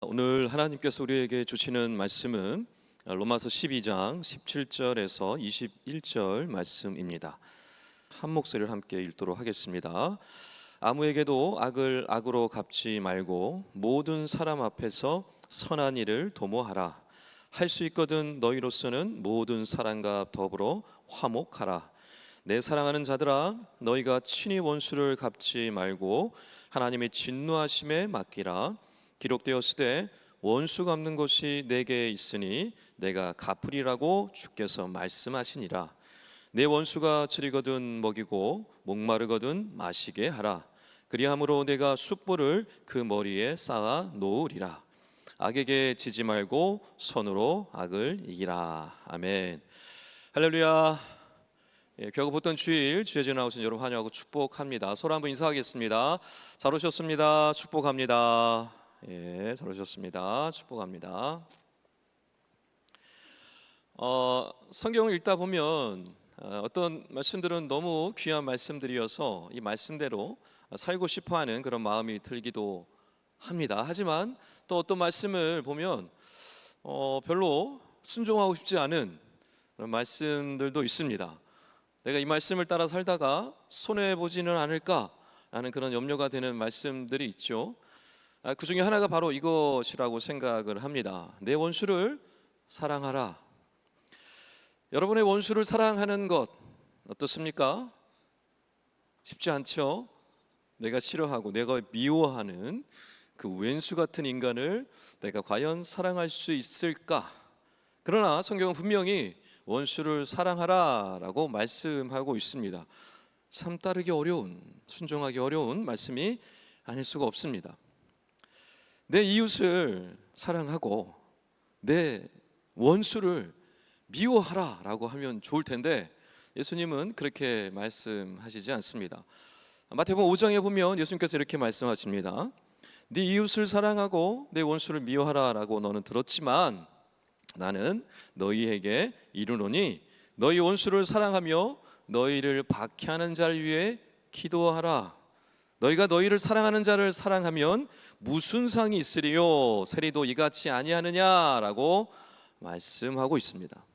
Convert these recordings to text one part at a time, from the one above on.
오늘 하나님께서 우리에게 주시는 말씀은 로마서 12장 17절에서 21절 말씀입니다. 한 목소리를 함께 읽도록 하겠습니다. 아무에게도 악을 악으로 갚지 말고 모든 사람 앞에서 선한 일을 도모하라. 할 수 있거든 너희로서는 모든 사람과 더불어 화목하라. 내 사랑하는 자들아, 너희가 친히 원수를 갚지 말고 하나님의 진노하심에 맡기라. 기록되었으되 원수 갚는 것이 내게 있으니 내가 갚으리라고 주께서 말씀하시니라. 내 원수가 줄이거든 먹이고 목마르거든 마시게 하라. 그리함으로 내가 숯불을 그 머리에 쌓아 놓으리라. 악에게 지지 말고 손으로 악을 이기라. 아멘. 할렐루야. 결국 보던 주일 주의 전에 나오신 여러분 환영하고 축복합니다. 서로 한번 인사하겠습니다. 잘 오셨습니다. 축복합니다. 잘 오셨습니다. 축복합니다. 성경을 읽다 보면 어떤 말씀들은 너무 귀한 말씀들이어서 이 말씀대로 살고 싶어하는 그런 마음이 들기도 합니다. 하지만 또 어떤 말씀을 보면 별로 순종하고 싶지 않은 그런 말씀들도 있습니다. 내가 이 말씀을 따라 살다가 손해보지는 않을까라는 그런 염려가 되는 말씀들이 있죠. 그 중에 하나가 바로 이것이라고 생각을 합니다. 내 원수를 사랑하라. 여러분의 원수를 사랑하는 것 어떻습니까? 쉽지 않죠. 내가 싫어하고 내가 미워하는 그 왼수 같은 인간을 내가 과연 사랑할 수 있을까? 그러나 성경은 분명히 원수를 사랑하라 라고 말씀하고 있습니다. 참 따르기 어려운, 순종하기 어려운 말씀이 아닐 수가 없습니다. 내 이웃을 사랑하고 내 원수를 미워하라 라고 하면 좋을 텐데 예수님은 그렇게 말씀하시지 않습니다. 마태복음 5장에 보면 예수님께서 이렇게 말씀하십니다. 네 이웃을 사랑하고 내 원수를 미워하라 라고 너는 들었지만 나는 너희에게 이르노니 너희 원수를 사랑하며 너희를 박해하는 자를 위해 기도하라. 너희가 너희를 사랑하는 자를 사랑하면 무슨 상이 있으리요? 세리도 이같이 아니하느냐라고 말씀하고 있습니다.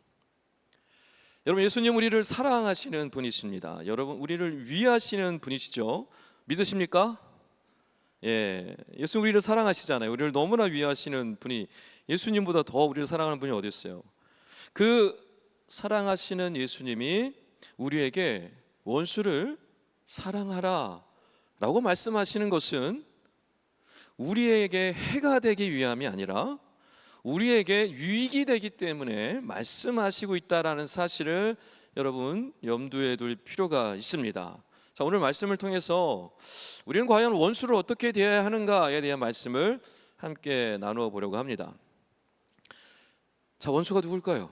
여러분, 예수님 우리를 사랑하시는 분이십니다. 여러분, 우리를 위하시는 분이시죠. 믿으십니까? 예수님 우리를 사랑하시잖아요. 우리를 너무나 위하시는 분이 예수님보다 더 우리를 사랑하는 분이 어디 있어요? 그 사랑하시는 예수님이 우리에게 원수를 사랑하라 라고 말씀하시는 것은 우리에게 해가 되기 위함이 아니라 우리에게 유익이 되기 때문에 말씀하시고 있다라는 사실을 여러분 염두에 둘 필요가 있습니다. 자, 오늘 말씀을 통해서 우리는 과연 원수를 어떻게 대해야 하는가에 대한 말씀을 함께 나누어 보려고 합니다. 자, 원수가 누굴까요?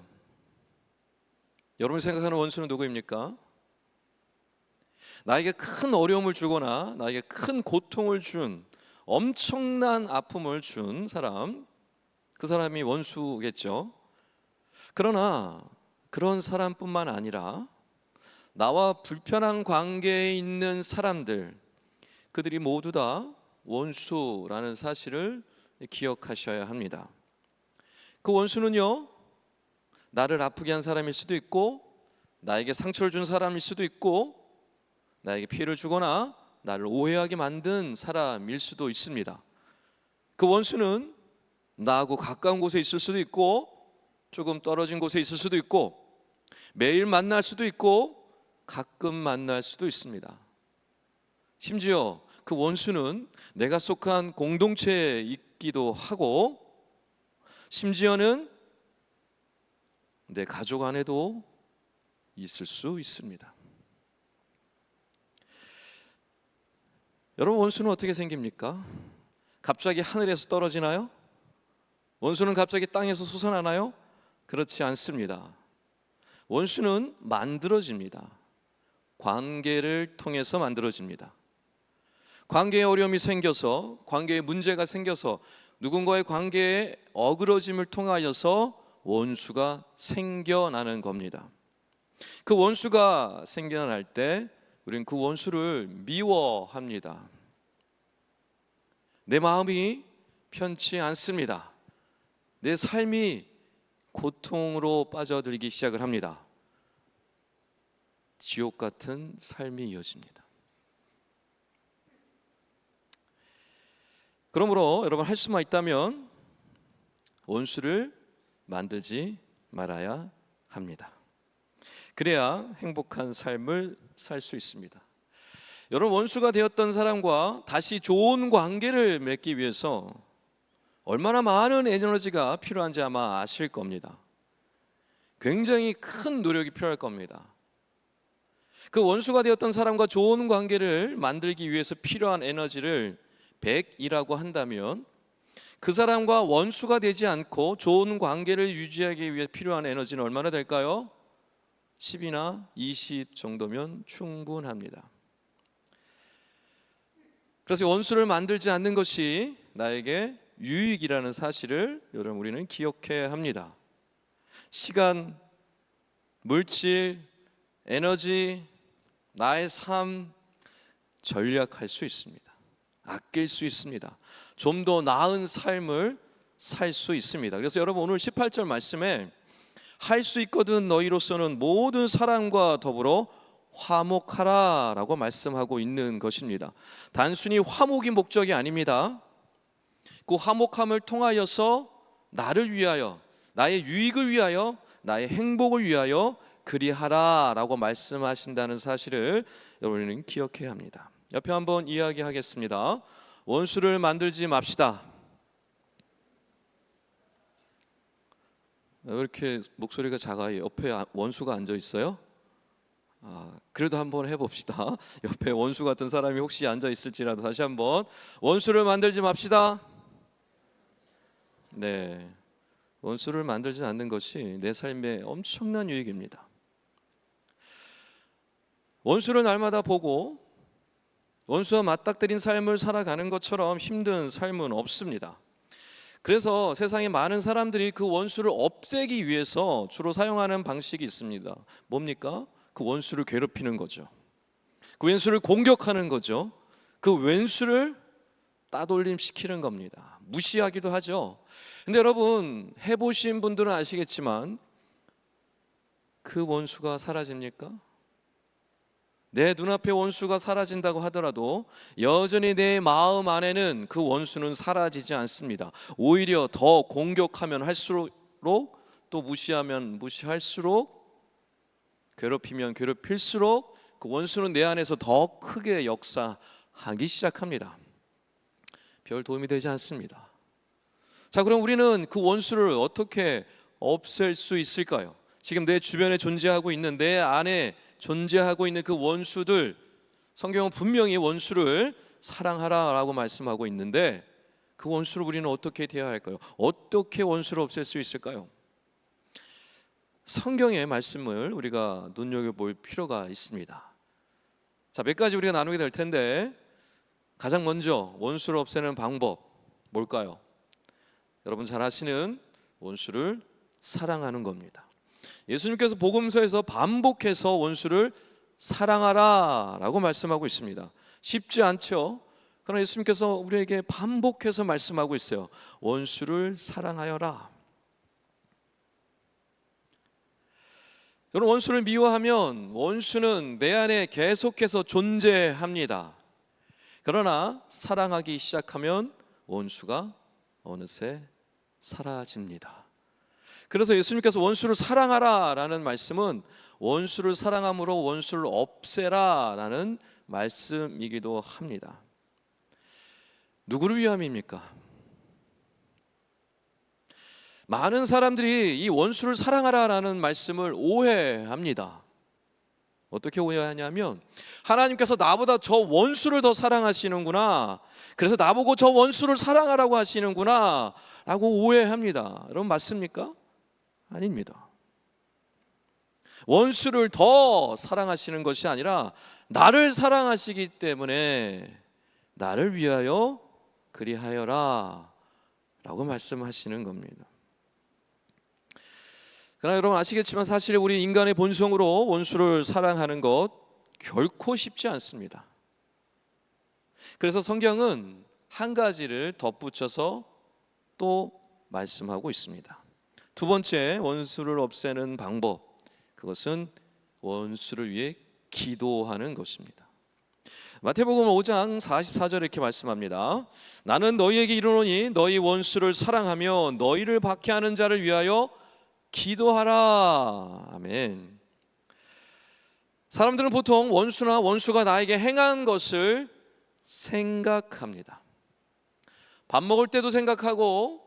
여러분이 생각하는 원수는 누구입니까? 나에게 큰 어려움을 주거나 나에게 큰 고통을 준 엄청난 아픔을 준 사람, 그 사람이 원수겠죠. 그러나 그런 사람뿐만 아니라 나와 불편한 관계에 있는 사람들, 그들이 모두 다 원수라는 사실을 기억하셔야 합니다. 그 원수는요, 나를 아프게 한 사람일 수도 있고 나에게 상처를 준 사람일 수도 있고 나에게 피해를 주거나 나를 오해하게 만든 사람일 수도 있습니다. 그 원수는 나하고 가까운 곳에 있을 수도 있고 조금 떨어진 곳에 있을 수도 있고 매일 만날 수도 있고 가끔 만날 수도 있습니다. 심지어 그 원수는 내가 속한 공동체에 있기도 하고 심지어는 내 가족 안에도 있을 수 있습니다. 여러분, 원수는 어떻게 생깁니까? 갑자기 하늘에서 떨어지나요? 원수는 갑자기 땅에서 솟아나나요? 그렇지 않습니다. 원수는 만들어집니다. 관계를 통해서 만들어집니다. 관계에 어려움이 생겨서, 관계에 문제가 생겨서 누군가의 관계에 어그러짐을 통하여서 원수가 생겨나는 겁니다. 그 원수가 생겨날 때 우리는 그 원수를 미워합니다. 내 마음이 편치 않습니다. 내 삶이 고통으로 빠져들기 시작을 합니다. 지옥 같은 삶이 이어집니다. 그러므로 여러분, 할 수만 있다면 원수를 만들지 말아야 합니다. 그래야 행복한 삶을 살 수 있습니다. 여러분, 원수가 되었던 사람과 다시 좋은 관계를 맺기 위해서 얼마나 많은 에너지가 필요한지 아마 아실 겁니다. 굉장히 큰 노력이 필요할 겁니다. 그 원수가 되었던 사람과 좋은 관계를 만들기 위해서 필요한 에너지를 100이라고 한다면, 그 사람과 원수가 되지 않고 좋은 관계를 유지하기 위해 필요한 에너지는 얼마나 될까요? 10이나 20 정도면 충분합니다. 그래서 원수를 만들지 않는 것이 나에게 유익이라는 사실을 여러분, 우리는 기억해야 합니다. 시간, 물질, 에너지, 나의 삶 전략할 수 있습니다. 아낄 수 있습니다. 좀 더 나은 삶을 살 수 있습니다. 그래서 여러분, 오늘 18절 말씀에 할 수 있거든 너희로서는 모든 사람과 더불어 화목하라 라고 말씀하고 있는 것입니다. 단순히 화목이 목적이 아닙니다. 그 화목함을 통하여서 나를 위하여, 나의 유익을 위하여, 나의 행복을 위하여 그리하라 라고 말씀하신다는 사실을 여러분은 기억해야 합니다. 옆에 한번 이야기하겠습니다. 원수를 만들지 맙시다. 왜 이렇게 목소리가 작아요? 옆에 원수가 앉아 있어요? 그래도 한번 해봅시다. 옆에 원수 같은 사람이 혹시 앉아 있을지라도 다시 한번, 원수를 만들지 맙시다. 네, 원수를 만들지 않는 것이 내 삶에 엄청난 유익입니다. 원수를 날마다 보고 원수와 맞닥뜨린 삶을 살아가는 것처럼 힘든 삶은 없습니다. 그래서 세상에 많은 사람들이 그 원수를 없애기 위해서 주로 사용하는 방식이 있습니다. 뭡니까? 그 원수를 괴롭히는 거죠. 그 왼수를 공격하는 거죠. 그 왼수를 따돌림시키는 겁니다. 무시하기도 하죠. 근데 여러분, 해보신 분들은 아시겠지만 그 원수가 사라집니까? 내 눈앞에 원수가 사라진다고 하더라도 여전히 내 마음 안에는 그 원수는 사라지지 않습니다. 오히려 더 공격하면 할수록, 또 무시하면 무시할수록, 괴롭히면 괴롭힐수록 그 원수는 내 안에서 더 크게 역사하기 시작합니다. 별 도움이 되지 않습니다. 자, 그럼 우리는 그 원수를 어떻게 없앨 수 있을까요? 지금 내 주변에 존재하고 있는, 내 안에 존재하고 있는 그 원수들, 성경은 분명히 원수를 사랑하라라고 말씀하고 있는데, 그 원수를 우리는 어떻게 대해야 할까요? 어떻게 원수를 없앨 수 있을까요? 성경의 말씀을 우리가 눈여겨볼 필요가 있습니다. 자, 몇 가지 우리가 나누게 될 텐데, 가장 먼저 원수를 없애는 방법 뭘까요? 여러분 잘 아시는 원수를 사랑하는 겁니다. 예수님께서 복음서에서 반복해서 원수를 사랑하라 라고 말씀하고 있습니다. 쉽지 않죠? 그러나 예수님께서 우리에게 반복해서 말씀하고 있어요. 원수를 사랑하여라. 여러분, 원수를 미워하면 원수는 내 안에 계속해서 존재합니다. 그러나 사랑하기 시작하면 원수가 어느새 사라집니다. 그래서 예수님께서 원수를 사랑하라 라는 말씀은 원수를 사랑함으로 원수를 없애라 라는 말씀이기도 합니다. 누구를 위함입니까? 많은 사람들이 이 원수를 사랑하라 라는 말씀을 오해합니다. 어떻게 오해하냐면, 하나님께서 나보다 저 원수를 더 사랑하시는구나, 그래서 나보고 저 원수를 사랑하라고 하시는구나 라고 오해합니다. 여러분, 맞습니까? 아닙니다. 원수를 더 사랑하시는 것이 아니라 나를 사랑하시기 때문에 나를 위하여 그리하여라 라고 말씀하시는 겁니다. 그러나 여러분 아시겠지만 사실 우리 인간의 본성으로 원수를 사랑하는 것 결코 쉽지 않습니다. 그래서 성경은 한 가지를 덧붙여서 또 말씀하고 있습니다. 두 번째 원수를 없애는 방법, 그것은 원수를 위해 기도하는 것입니다. 마태복음 5장 44절에 이렇게 말씀합니다. 나는 너희에게 이르노니 너희 원수를 사랑하며 너희를 박해하는 자를 위하여 기도하라. 아멘. 사람들은 보통 원수가 나에게 행한 것을 생각합니다. 밥 먹을 때도 생각하고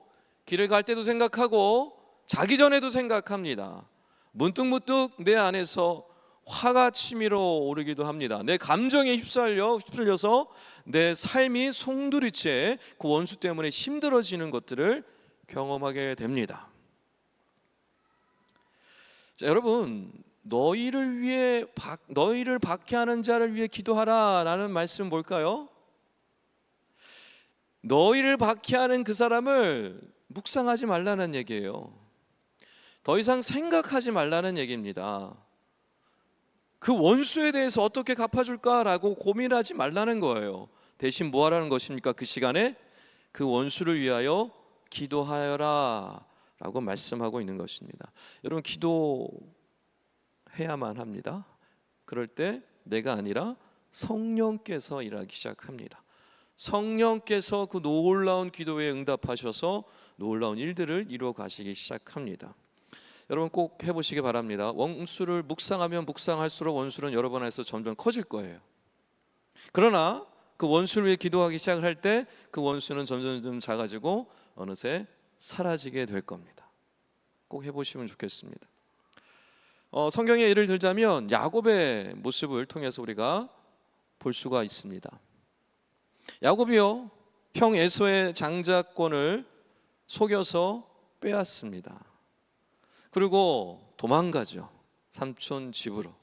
길을 갈 때도 생각하고 자기 전에도 생각합니다. 문득문득 내 안에서 화가 치밀어 오르기도 합니다. 내 감정에 휩쓸려서 내 삶이 송두리째 그 원수 때문에 힘들어지는 것들을 경험하게 됩니다. 자, 여러분, 너희를 박해하는 자를 위해 기도하라라는 말씀은 뭘까요? 너희를 박해하는 그 사람을 묵상하지 말라는 얘기예요. 더 이상 생각하지 말라는 얘기입니다. 그 원수에 대해서 어떻게 갚아줄까라고 고민하지 말라는 거예요. 대신 뭐 하라는 것입니까? 그 시간에 그 원수를 위하여 기도하여라 라고 말씀하고 있는 것입니다. 여러분, 기도해야만 합니다. 그럴 때 내가 아니라 성령께서 일하기 시작합니다. 성령께서 그 놀라운 기도에 응답하셔서 놀라운 일들을 이루어 가시기 시작합니다. 여러분 꼭 해보시기 바랍니다. 원수를 묵상하면 묵상할수록 원수는 여러분 안에서 점점 커질 거예요. 그러나 그 원수를 위해 기도하기 시작을 할 때 그 원수는 점점 작아지고 어느새 사라지게 될 겁니다. 꼭 해보시면 좋겠습니다. 성경의 예를 들자면 야곱의 모습을 통해서 우리가 볼 수가 있습니다. 야곱이요, 형 에서의 장자권을 속여서 빼앗습니다. 그리고 도망가죠. 삼촌 집으로.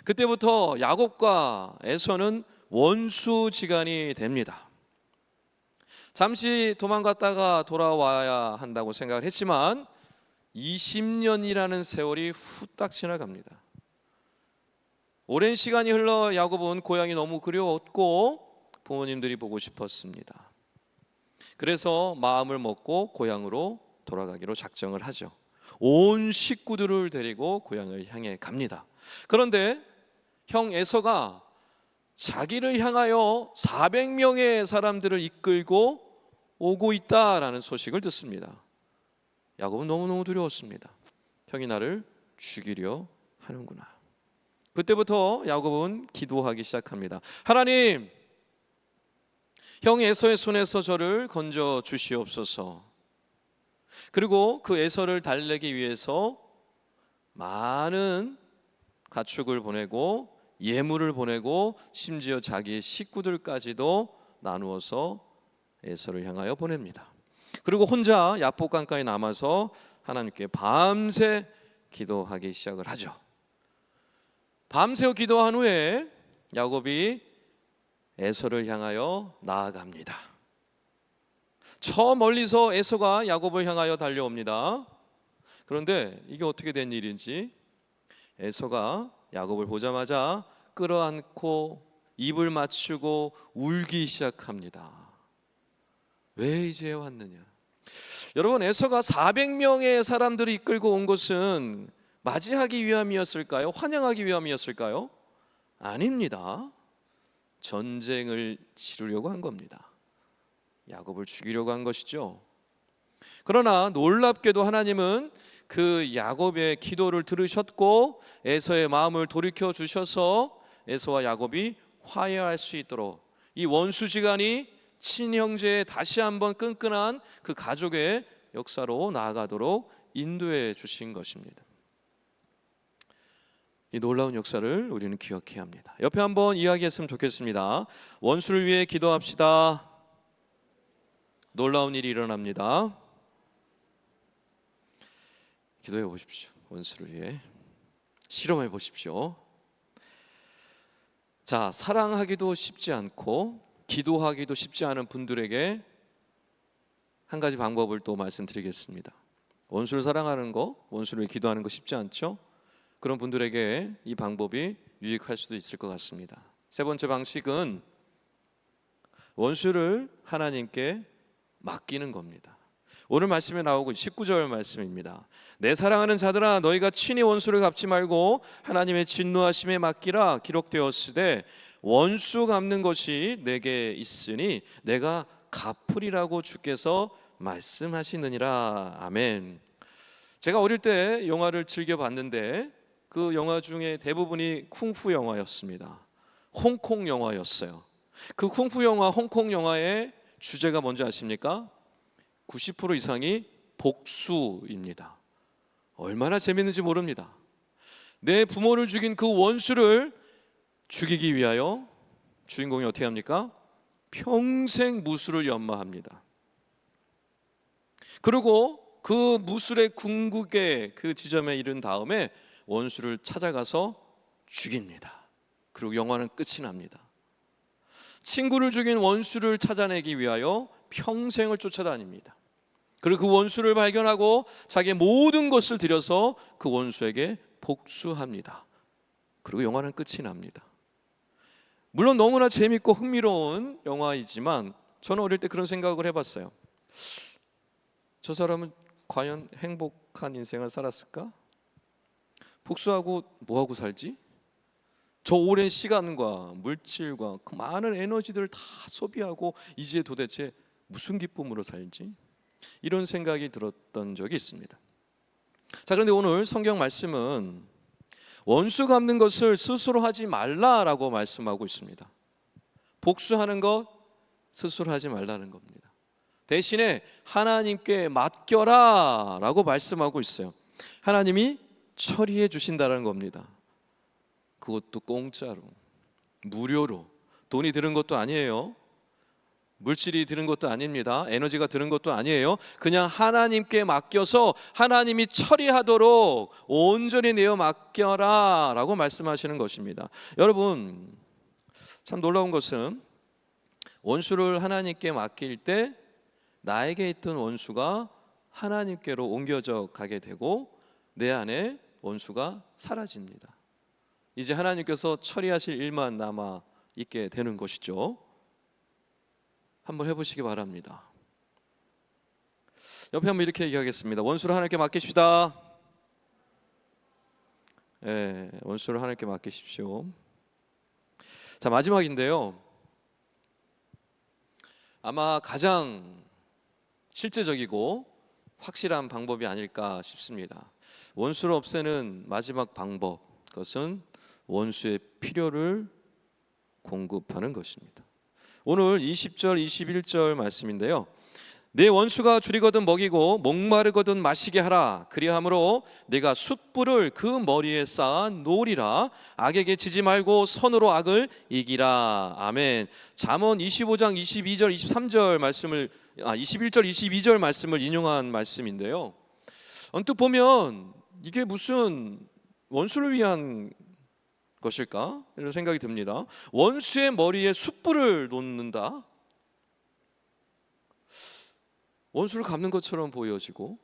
그때부터 야곱과 에서는 원수지간이 됩니다. 잠시 도망갔다가 돌아와야 한다고 생각을 했지만 20년이라는 세월이 후딱 지나갑니다. 오랜 시간이 흘러 야곱은 고향이 너무 그리웠고 부모님들이 보고 싶었습니다. 그래서 마음을 먹고 고향으로 돌아가기로 작정을 하죠. 온 식구들을 데리고 고향을 향해 갑니다. 그런데 형 에서가 자기를 향하여 400명의 사람들을 이끌고 오고 있다라는 소식을 듣습니다. 야곱은 너무너무 두려웠습니다. 형이 나를 죽이려 하는구나. 그때부터 야곱은 기도하기 시작합니다. 하나님, 형 에서의 손에서 저를 건져 주시옵소서. 그리고 그 에서를 달래기 위해서 많은 가축을 보내고 예물을 보내고 심지어 자기의 식구들까지도 나누어서 에서를 향하여 보냅니다. 그리고 혼자 야복강가에 남아서 하나님께 밤새 기도하기 시작을 하죠. 밤새워 기도한 후에 야곱이 에서를 향하여 나아갑니다. 저 멀리서 에서가 야곱을 향하여 달려옵니다. 그런데 이게 어떻게 된 일인지 에서가 야곱을 보자마자 끌어안고 입을 맞추고 울기 시작합니다. 왜 이제 왔느냐? 여러분, 에서가 400명의 사람들을 이끌고 온 것은 맞이하기 위함이었을까요? 환영하기 위함이었을까요? 아닙니다. 전쟁을 치르려고 한 겁니다. 야곱을 죽이려고 한 것이죠. 그러나 놀랍게도 하나님은 그 야곱의 기도를 들으셨고 에서의 마음을 돌이켜 주셔서 에서와 야곱이 화해할 수 있도록 이 원수지간이 친형제의 다시 한번 끈끈한 그 가족의 역사로 나아가도록 인도해 주신 것입니다. 이 놀라운 역사를 우리는 기억해야 합니다. 옆에 한번 이야기했으면 좋겠습니다. 원수를 위해 기도합시다. 놀라운 일이 일어납니다. 기도해 보십시오. 원수를 위해 실험해 보십시오. 자, 사랑하기도 쉽지 않고 기도하기도 쉽지 않은 분들에게 한 가지 방법을 또 말씀드리겠습니다. 원수를 사랑하는 거, 원수를 위해 기도하는 거 쉽지 않죠? 그런 분들에게 이 방법이 유익할 수도 있을 것 같습니다. 세 번째 방식은 원수를 하나님께 맡기는 겁니다. 오늘 말씀에 나오고 19절 말씀입니다. 내 사랑하는 자들아 너희가 친히 원수를 갚지 말고 하나님의 진노하심에 맡기라. 기록되었으되 원수 갚는 것이 내게 있으니 내가 갚으리라고 주께서 말씀하시느니라. 아멘. 제가 어릴 때 영화를 즐겨 봤는데 그 영화 중에 대부분이 쿵푸 영화였습니다. 홍콩 영화였어요. 그 쿵푸 영화, 홍콩 영화의 주제가 뭔지 아십니까? 90% 이상이 복수입니다. 얼마나 재밌는지 모릅니다. 내 부모를 죽인 그 원수를 죽이기 위하여 주인공이 어떻게 합니까? 평생 무술을 연마합니다. 그리고 그 무술의 궁극의 그 지점에 이른 다음에 원수를 찾아가서 죽입니다. 그리고 영화는 끝이 납니다. 친구를 죽인 원수를 찾아내기 위하여 평생을 쫓아다닙니다. 그리고 그 원수를 발견하고 자기의 모든 것을 들여서 그 원수에게 복수합니다. 그리고 영화는 끝이 납니다. 물론 너무나 재밌고 흥미로운 영화이지만 저는 어릴 때 그런 생각을 해봤어요. 저 사람은 과연 행복한 인생을 살았을까? 복수하고 뭐하고 살지? 저 오랜 시간과 물질과 그 많은 에너지들을 다 소비하고 이제 도대체 무슨 기쁨으로 살지? 이런 생각이 들었던 적이 있습니다. 자, 그런데 오늘 성경 말씀은 원수 갚는 것을 스스로 하지 말라라고 말씀하고 있습니다. 복수하는 것 스스로 하지 말라는 겁니다. 대신에 하나님께 맡겨라라고 말씀하고 있어요. 하나님이 처리해 주신다는 겁니다. 그것도 공짜로, 무료로. 돈이 드는 것도 아니에요. 물질이 드는 것도 아닙니다. 에너지가 드는 것도 아니에요. 그냥 하나님께 맡겨서 하나님이 처리하도록 온전히 내어 맡겨라 라고 말씀하시는 것입니다. 여러분, 참 놀라운 것은 원수를 하나님께 맡길 때 나에게 있던 원수가 하나님께로 옮겨져 가게 되고 내 안에 원수가 사라집니다. 이제 하나님께서 처리하실 일만 남아 있게 되는 것이죠. 한번 해보시기 바랍니다. 옆에 한번 이렇게 얘기하겠습니다. 원수를 하나님께 맡기십시다. 네, 원수를 하나님께 맡기십시오. 자, 마지막인데요. 아마 가장 실제적이고 확실한 방법이 아닐까 싶습니다. 원수를 없애는 마지막 방법, 그것은 원수의 필요를 공급하는 것입니다. 오늘 20절, 21절 말씀인데요. 내 원수가 줄이거든 먹이고 목마르거든 마시게 하라. 그리함으로 내가 숯불을 그 머리에 쌓아 놓으리라. 악에게 지지 말고 선으로 악을 이기라. 아멘. 잠언 25장 22절 23절 말씀을 21절 22절 말씀을 인용한 말씀인데요. 언뜻 보면 이게 무슨 원수를 위한 것일까? 이런 생각이 듭니다. 원수의 머리에 숯불을 놓는다. 원수를 갚는 것처럼 보여지고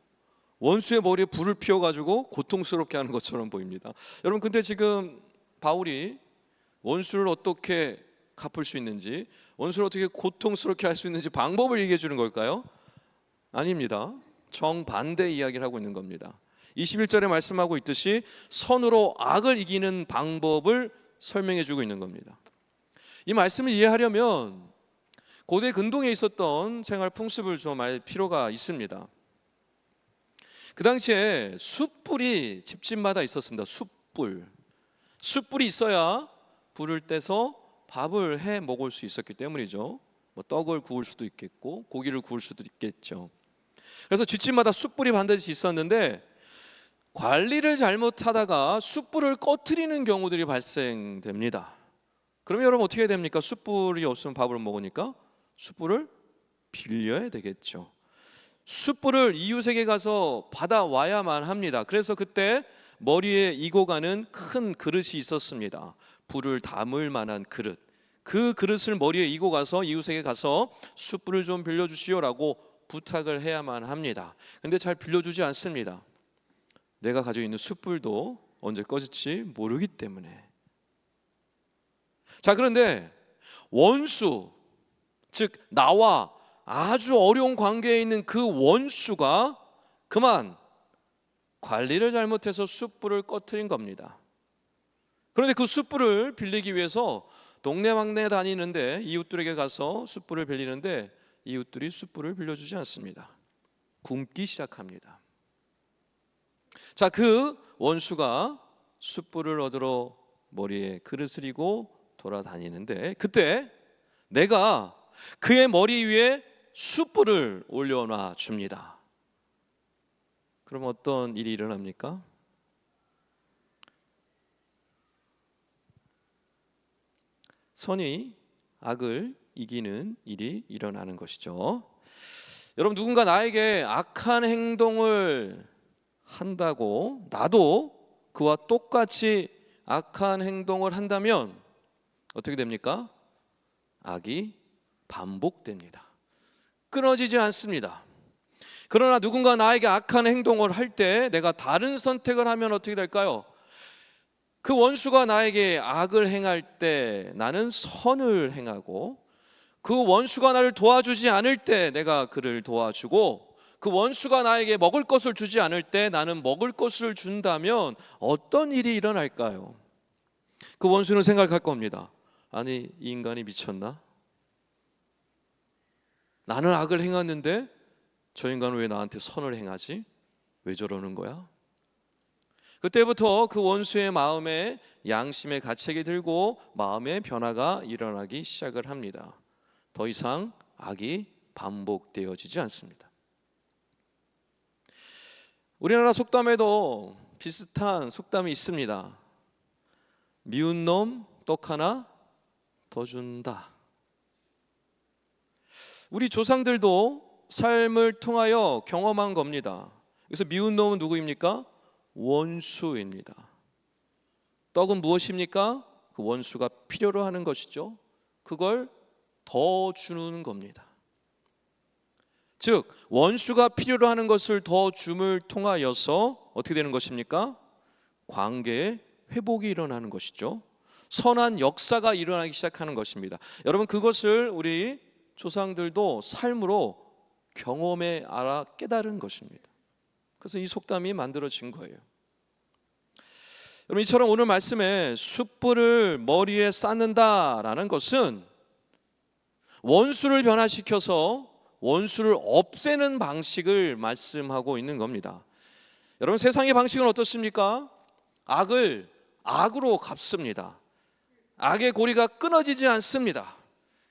원수의 머리에 불을 피워가지고 고통스럽게 하는 것처럼 보입니다. 여러분, 근데 지금 바울이 원수를 어떻게 갚을 수 있는지, 원수를 어떻게 고통스럽게 할 수 있는지 방법을 얘기해 주는 걸까요? 아닙니다. 정반대 이야기를 하고 있는 겁니다. 21절에 말씀하고 있듯이 선으로 악을 이기는 방법을 설명해 주고 있는 겁니다. 이 말씀을 이해하려면 고대 근동에 있었던 생활 풍습을 좀 알 필요가 있습니다. 그 당시에 숯불이 집집마다 있었습니다. 숯불이 있어야 불을 떼서 밥을 해 먹을 수 있었기 때문이죠. 뭐 떡을 구울 수도 있겠고 고기를 구울 수도 있겠죠. 그래서 집집마다 숯불이 반드시 있었는데 관리를 잘못하다가 숯불을 꺼트리는 경우들이 발생됩니다. 그러면 여러분 어떻게 됩니까? 숯불이 없으면 밥을 먹으니까 숯불을 빌려야 되겠죠. 숯불을 이웃에게 가서 받아와야만 합니다. 그래서 그때 머리에 이고 가는 큰 그릇이 있었습니다. 불을 담을 만한 그릇. 그 그릇을 머리에 이고 가서 이웃에게 가서 숯불을 좀 빌려주시오라고 부탁을 해야만 합니다. 근데 잘 빌려주지 않습니다. 내가 가지고 있는 숯불도 언제 꺼질지 모르기 때문에. 자, 그런데 원수, 즉 나와 아주 어려운 관계에 있는 그 원수가 그만 관리를 잘못해서 숯불을 꺼트린 겁니다. 그런데 그 숯불을 빌리기 위해서 동네방네 다니는데 이웃들에게 가서 숯불을 빌리는데 이웃들이 숯불을 빌려주지 않습니다. 굶기 시작합니다. 자, 그 원수가 숯불을 얻으러 머리에 그릇을 이고 돌아다니는데 그때 내가 그의 머리 위에 숯불을 올려놔 줍니다. 그럼 어떤 일이 일어납니까? 선이 악을 이기는 일이 일어나는 것이죠. 여러분, 누군가 나에게 악한 행동을 한다고 나도 그와 똑같이 악한 행동을 한다면 어떻게 됩니까? 악이 반복됩니다. 끊어지지 않습니다. 그러나 누군가 나에게 악한 행동을 할 때 내가 다른 선택을 하면 어떻게 될까요? 그 원수가 나에게 악을 행할 때 나는 선을 행하고, 그 원수가 나를 도와주지 않을 때 내가 그를 도와주고, 그 원수가 나에게 먹을 것을 주지 않을 때 나는 먹을 것을 준다면 어떤 일이 일어날까요? 그 원수는 생각할 겁니다. 아니, 이 인간이 미쳤나? 나는 악을 행했는데 저 인간은 왜 나한테 선을 행하지? 왜 저러는 거야? 그때부터 그 원수의 마음에 양심의 가책이 들고 마음의 변화가 일어나기 시작을 합니다. 더 이상 악이 반복되어지지 않습니다. 우리나라 속담에도 비슷한 속담이 있습니다. 미운 놈 떡 하나 더 준다. 우리 조상들도 삶을 통하여 경험한 겁니다. 그래서 미운 놈은 누구입니까? 원수입니다. 떡은 무엇입니까? 그 원수가 필요로 하는 것이죠. 그걸 더 주는 겁니다. 즉 원수가 필요로 하는 것을 더 줌을 통하여서 어떻게 되는 것입니까? 관계의 회복이 일어나는 것이죠. 선한 역사가 일어나기 시작하는 것입니다. 여러분, 그것을 우리 조상들도 삶으로 경험해 알아 깨달은 것입니다. 그래서 이 속담이 만들어진 거예요. 여러분, 이처럼 오늘 말씀에 숯불을 머리에 쌓는다라는 것은 원수를 변화시켜서 원수를 없애는 방식을 말씀하고 있는 겁니다. 여러분, 세상의 방식은 어떻습니까? 악을 악으로 갚습니다. 악의 고리가 끊어지지 않습니다.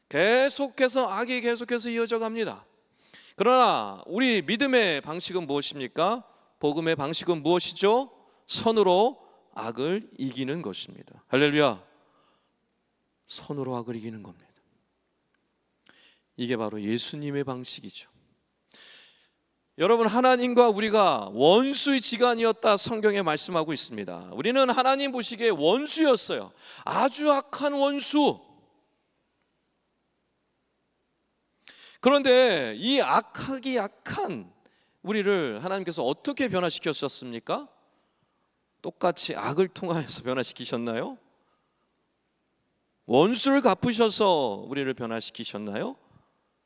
계속해서 악이 계속해서 이어져 갑니다. 그러나 우리 믿음의 방식은 무엇입니까? 복음의 방식은 무엇이죠? 선으로 악을 이기는 것입니다. 할렐루야. 선으로 악을 이기는 겁니다. 이게 바로 예수님의 방식이죠. 여러분, 하나님과 우리가 원수의 지간이었다 성경에 말씀하고 있습니다. 우리는 하나님 보시기에 원수였어요. 아주 악한 원수. 그런데 이 악하기 약한 우리를 하나님께서 어떻게 변화시켰었습니까? 똑같이 악을 통하여서 변화시키셨나요? 원수를 갚으셔서 우리를 변화시키셨나요?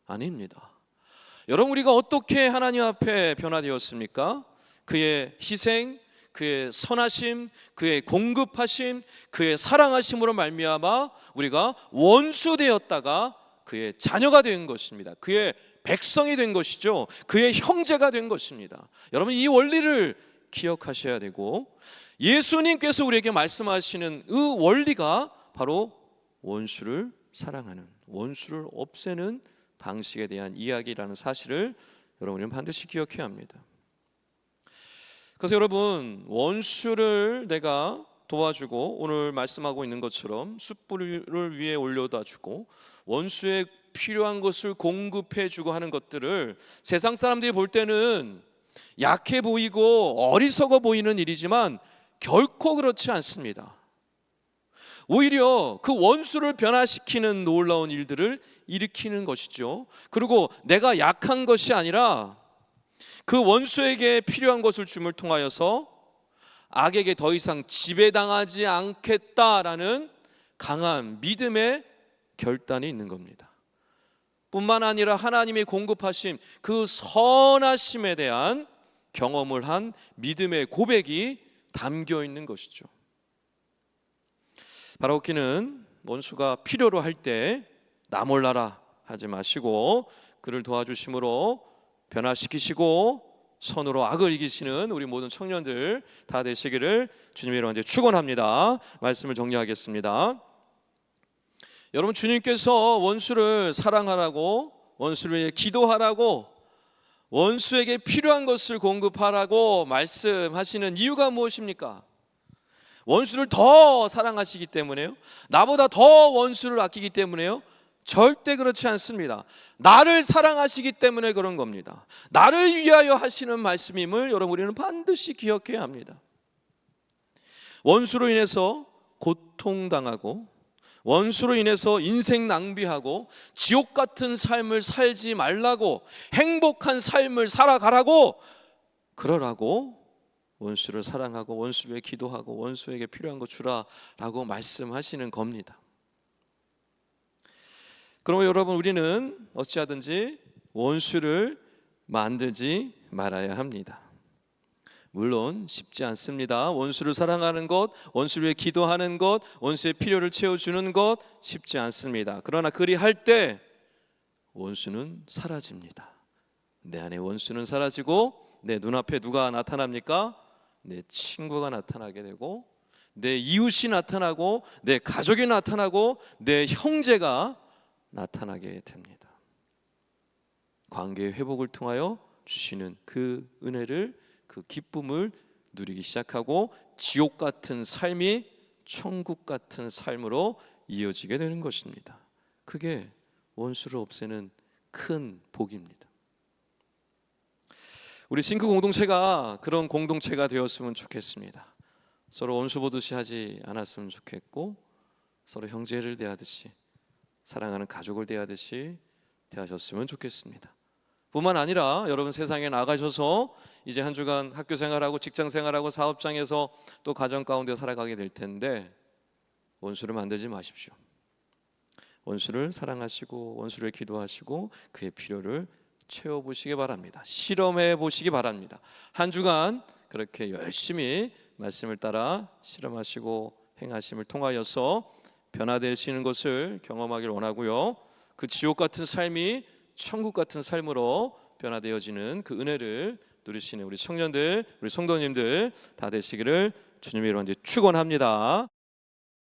아닙니다. 여러분, 우리가 어떻게 하나님 앞에 변화되었습니까? 그의 희생, 그의 선하심, 그의 공급하심, 그의 사랑하심으로 말미암아 우리가 원수 되었다가 그의 자녀가 된 것입니다. 그의 백성이 된 것이죠. 그의 형제가 된 것입니다. 여러분, 이 원리를 기억하셔야 되고, 예수님께서 우리에게 말씀하시는 그 원리가 바로 원수를 사랑하는, 원수를 없애는 방식에 대한 이야기라는 사실을 여러분은 반드시 기억해야 합니다. 그래서 여러분, 원수를 내가 도와주고 오늘 말씀하고 있는 것처럼 숯불을 위에 올려다 주고 원수에 필요한 것을 공급해 주고 하는 것들을 세상 사람들이 볼 때는 약해 보이고 어리석어 보이는 일이지만 결코 그렇지 않습니다. 오히려 그 원수를 변화시키는 놀라운 일들을 일으키는 것이죠. 그리고 내가 약한 것이 아니라 그 원수에게 필요한 것을 줌을 통하여서 악에게 더 이상 지배당하지 않겠다라는 강한 믿음의 결단이 있는 겁니다. 뿐만 아니라 하나님이 공급하신 그 선하심에 대한 경험을 한 믿음의 고백이 담겨 있는 것이죠. 바라옵기는 원수가 필요로 할 때 나 몰라라 하지 마시고 그를 도와주심으로 변화시키시고 선으로 악을 이기시는 우리 모든 청년들 다 되시기를 주님의 이름으로 축원합니다. 말씀을 정리하겠습니다. 여러분, 주님께서 원수를 사랑하라고, 원수를 위해 기도하라고, 원수에게 필요한 것을 공급하라고 말씀하시는 이유가 무엇입니까? 원수를 더 사랑하시기 때문에요? 나보다 더 원수를 아끼기 때문에요? 절대 그렇지 않습니다. 나를 사랑하시기 때문에 그런 겁니다. 나를 위하여 하시는 말씀임을 여러분 우리는 반드시 기억해야 합니다. 원수로 인해서 고통당하고 원수로 인해서 인생 낭비하고 지옥 같은 삶을 살지 말라고, 행복한 삶을 살아가라고, 그러라고 원수를 사랑하고 원수를 위해 기도하고 원수에게 필요한 거 주라라고 말씀하시는 겁니다. 그러면 여러분, 우리는 어찌하든지 원수를 만들지 말아야 합니다. 물론 쉽지 않습니다. 원수를 사랑하는 것, 원수를 위해 기도하는 것, 원수의 필요를 채워주는 것 쉽지 않습니다. 그러나 그리할 때 원수는 사라집니다. 내 안에 원수는 사라지고 내 눈앞에 누가 나타납니까? 내 친구가 나타나게 되고 내 이웃이 나타나고 내 가족이 나타나고 내 형제가 나타나게 됩니다. 관계의 회복을 통하여 주시는 그 은혜를, 그 기쁨을 누리기 시작하고 지옥 같은 삶이 천국 같은 삶으로 이어지게 되는 것입니다. 그게 원수를 없애는 큰 복입니다. 우리 싱크 공동체가 그런 공동체가 되었으면 좋겠습니다. 서로 원수 보듯이 하지 않았으면 좋겠고 서로 형제를 대하듯이, 사랑하는 가족을 대하듯이 대하셨으면 좋겠습니다. 뿐만 아니라 여러분, 세상에 나가셔서 이제 한 주간 학교 생활하고 직장 생활하고 사업장에서 또 가정 가운데 살아가게 될 텐데 원수를 만들지 마십시오. 원수를 사랑하시고 원수를 기도하시고 그의 필요를 채워보시기 바랍니다. 실험해 보시기 바랍니다. 한 주간 그렇게 열심히 말씀을 따라 실험하시고 행하심을 통하여서 변화되시는 것을 경험하길 원하고요. 그 지옥 같은 삶이 천국 같은 삶으로 변화되어지는 그 은혜를 누리시는 우리 청년들, 우리 성도님들 다 되시기를 주님의 이름으로 축원합니다.